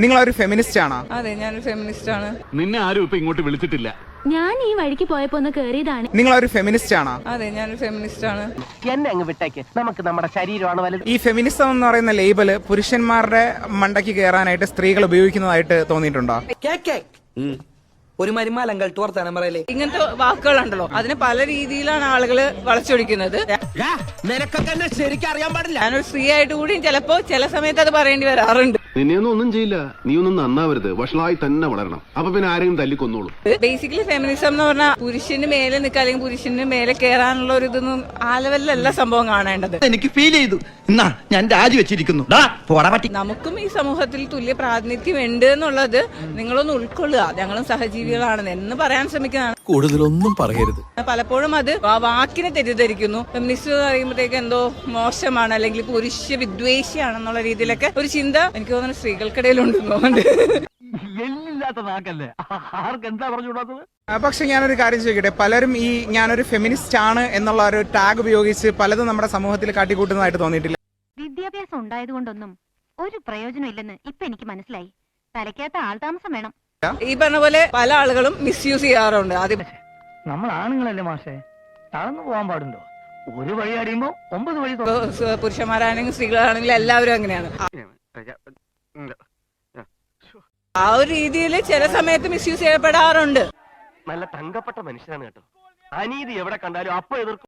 നിങ്ങളൊരു ഫെമിനിസ്റ്റ് ആണോ? അതെ, ഞാനൊരു ഫെമിനിസ്റ്റ് ആണ്. നിന്നെ ആരും ഇപ്പൊ ഇങ്ങോട്ട് വിളിച്ചിട്ടില്ല. ഞാൻ ഈ വഴിക്ക് പോയപ്പോ ഒന്ന് കേറിയതാണ്. നിങ്ങളൊരു ഫെമിനിസ്റ്റ് ആണോ? അതെ, ഞാനൊരു ഫെമിനിസ്റ്റ് ആണ്. എന്നെ അങ്ങ് വിട്ടേക്ക്, നമുക്ക് നമ്മുടെ ശരീരമാണ് വലുത്. ഈ ഫെമിനിസം എന്ന് പറയുന്ന ലേബല് പുരുഷന്മാരുടെ മണ്ടയ്ക്ക് കയറാനായിട്ട് സ്ത്രീകൾ ഉപയോഗിക്കുന്നതായിട്ട് തോന്നിയിട്ടുണ്ടോ? ഒരു മരുമാലങ്കൾ വർത്താനം പറയലേ. ഇങ്ങനത്തെ വാക്കുകളുണ്ടല്ലോ, അതിന് പല രീതിയിലാണ് ആളുകള് വളച്ചൊടിക്കുന്നത്. നിനക്കൊക്കെ ശരിക്കും അറിയാൻ പാടില്ല. ഞാനൊരു സ്ത്രീ ആയിട്ട് കൂടിയും ചിലപ്പോ ചില സമയത്ത് അത് പറയേണ്ടി വരാറുണ്ട്. നിന്നെയൊന്നും ഒന്നും ചെയ്യില്ല, നീ ഒന്നും നന്നാവരുത്, വഷളായി തന്നെ വളരണം. അപ്പൊ പിന്നെ ആരെയും തല്ലിക്കൊന്നോളൂ. ബേസിക്കലി ഫെമിനിസം എന്ന് പറഞ്ഞാൽ പുരുഷന് മേലെ നിൽക്കുക അല്ലെങ്കിൽ പുരുഷന് മേലെ കയറാനുള്ള ഒരു ഇതൊന്നും ആ ലെവലിലല്ല സംഭവം കാണേണ്ടത്. എനിക്ക് ഫീൽ ചെയ്തു. എന്നാ ഞാൻ രാജിവെച്ചിരിക്കുന്നു. നമുക്കും ഈ സമൂഹത്തിൽ തുല്യ പ്രാതിനിധ്യം ഉണ്ട് എന്നുള്ളത് നിങ്ങളൊന്ന് ഉൾക്കൊള്ളുക. ഞങ്ങളും സഹജീവികളാണെന്ന് എന്ന് പറയാൻ ശ്രമിക്കുന്നതാണ്. കൂടുതലൊന്നും പറയരുത്. പലപ്പോഴും അത് വാക്കിനെ തെറ്റിദ്ധരിക്കുന്നു. ഫെമിനിസ്റ്റ് എന്ന് പറയുമ്പോഴത്തേക്ക് എന്തോ മോശമാണ് അല്ലെങ്കിൽ പുരുഷ വിദ്വേഷിയാണെന്നുള്ള രീതിയിലൊക്കെ ഒരു ചിന്ത എനിക്ക് തോന്നുന്നു സ്ത്രീകൾക്കിടയിലുണ്ടെന്ന് തോന്നുന്നുണ്ട്. എല്ലില്ലാത്ത നാക്കല്ലേ, ആർക്ക് എന്താ പറഞ്ഞുകൂടാത്തത്? പക്ഷെ ഞാനൊരു കാര്യം ചോദിക്കട്ടെ, പലരും ഈ ഞാനൊരു ഫെമിനിസ്റ്റ് ആണ് എന്നുള്ള ഒരു ടാഗ് ഉപയോഗിച്ച് പലതും നമ്മുടെ സമൂഹത്തിൽ കാട്ടിക്കൂട്ടുന്നതായിട്ട് തോന്നിയിട്ടില്ല? വിദ്യാഭ്യാസം ഉണ്ടായതുകൊണ്ടൊന്നും ഒരു പ്രയോജനം ഇല്ലെന്ന് ഇപ്പൊ എനിക്ക് മനസ്സിലായി. തലയ്ക്കകത്ത് ആൾതാമസം വേണം. ഈ പറഞ്ഞ പോലെ പല ആളുകളും മിസ്യൂസ് ചെയ്യാറുണ്ട്. നമ്മൾ ആണുങ്ങളല്ലേ മാഷേ, തളർന്നു പോകാൻ പാടുണ്ടോ? ഒരു വഴി അറിയുമ്പോ 9 വഴി. പുരുഷന്മാരാണെങ്കിലും സ്ത്രീകളാണെങ്കിലും എല്ലാവരും അങ്ങനെയാണ്. ആ ഒരു രീതിയിൽ ചില സമയത്ത് മിസ്യൂസ് ചെയ്യപ്പെടാറുണ്ട്. നല്ല തങ്കപ്പെട്ട മനുഷ്യനാണ് കേട്ടോ. അനീതി എവിടെ കണ്ടാലും അപ്പൊ എതിർക്കും.